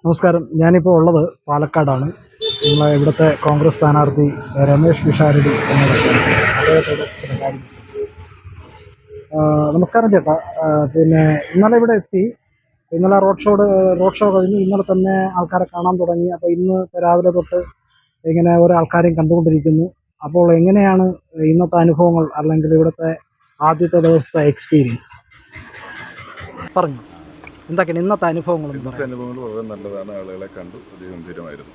നമസ്കാരം. ഞാനിപ്പോൾ ഉള്ളത് പാലക്കാടാണ്. നമ്മളെ ഇവിടുത്തെ കോൺഗ്രസ് സ്ഥാനാർത്ഥി രമേഷ് പിഷാരടി എന്ന അദ്ദേഹത്തോട് ചില കാര്യങ്ങൾ ചോദിക്കും. നമസ്കാരം ചേട്ടാ. പിന്നെ ഇന്നലെ ഇവിടെ എത്തി. ഇന്നലെ റോഡ് ഷോ കഴിഞ്ഞു. ഇന്നലെ തന്നെ ആൾക്കാരെ കാണാൻ തുടങ്ങി. അപ്പോൾ ഇന്ന് രാവിലെ തൊട്ട് ഇങ്ങനെ ഓരോ ആൾക്കാരെയും കണ്ടുകൊണ്ടിരിക്കുന്നു. അപ്പോൾ എങ്ങനെയാണ് ഇന്നത്തെ അനുഭവങ്ങൾ, അല്ലെങ്കിൽ ഇവിടുത്തെ ആദ്യത്തെ ദിവസത്തെ എക്സ്പീരിയൻസ് പറഞ്ഞു? എന്തൊക്കെയാണ് ഇന്നത്തെ അനുഭവങ്ങൾ? അനുഭവങ്ങൾ വളരെ നല്ലതാണ്. ആളുകളെ കണ്ടു, അതിഗംഭീരമായിരുന്നു.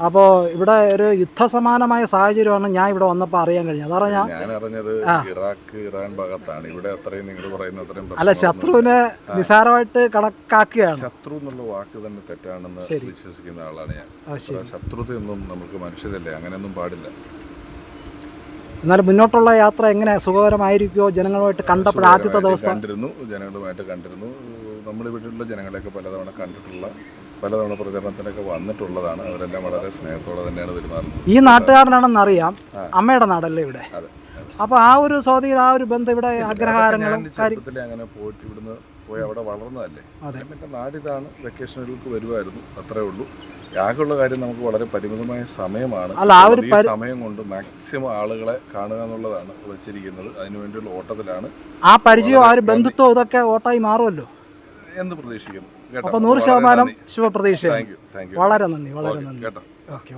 അപ്പോൾ ഇവിടെ ഒരു യുദ്ധസമാനമായ സാഹചര്യമാണ് ഞാൻ ഇവിടെ വന്നപ്പോൾ അറിയാൻ കഴിഞ്ഞത്. അതാണ് ഞാൻ അറിഞ്ഞത് ഇറാഖ് ഇറാൻ ഭാഗത്താണ്. ഇവിടെ അത്രയും നിങ്ങൾ പറയുന്ന അത്രയും അല്ല, ശത്രുവിനെ നിസാരമായിട്ട് കണക്കാക്കുകയാണ്. ശത്രു എന്നുള്ള വാക്ക് തന്നെ തെറ്റാണെന്ന് വിശ്വസിക്കുന്ന ആളാണ് ഞാൻ. ശത്രുതയൊന്നും നമുക്ക് മനുഷ്യരല്ലേ, അങ്ങനെയൊന്നും പാടില്ല. എന്നാലും മുന്നോട്ടുള്ള യാത്ര എങ്ങനെ സുഖകരമായിരിക്കുമോ? ജനങ്ങളുമായിട്ട് കണ്ടപ്പോൾ ആദ്യത്തെ ദിവസം ജനങ്ങളുമായിട്ട് കണ്ടിരുന്നു. നമ്മളിവിടെയുള്ള ജനങ്ങളെയൊക്കെ പലതവണ പ്രചരണത്തിനൊക്കെ വന്നിട്ടുള്ളതാണ്. അവരെല്ലാം വളരെ സ്നേഹത്തോടെ തന്നെയാണ് പെരുമാറുന്നത്. ഈ നാട്ടുകാരനാണെന്നറിയാം. അമ്മയുടെ നാടല്ലേ ഇവിടെ? അപ്പോൾ ആ ഒരു സ്വാധീനം, ആ ഒരു ബന്ധം, ഇവിടെ ആഗ്രഹാരങ്ങളും അങ്ങനെ പോയിട്ട് ഇവിടുന്ന് പോയി അവിടെ വളർന്നതല്ലേ. എൻ്റെ നാടിതാണ്. വെക്കേഷനുകൾക്ക് വരുമായിരുന്നു, അത്രേ ഉള്ളൂ. ആകെയുള്ള കാര്യം നമുക്ക് വളരെ പരിമിതമായ സമയമാണ്. ഈ സമയം കൊണ്ട് മാക്സിമം ആളുകളെ കാണുക എന്നുള്ളതാണ് വെച്ചിരിക്കുന്നത്. അതിനുവേണ്ടിയുള്ള ഓട്ടത്തിലാണ്. ആ പരിചയം, ആ ഒരു ബന്ധുത്വം ഇതൊക്കെ ഓട്ടായി മാറുമല്ലോ എന്ന് പ്രതീക്ഷിക്കുന്നു. അപ്പോൾ 100% ശുഭപ്രതീക്ഷയാണ്. വളരെ നന്ദി കേട്ടോ. ഓക്കെ.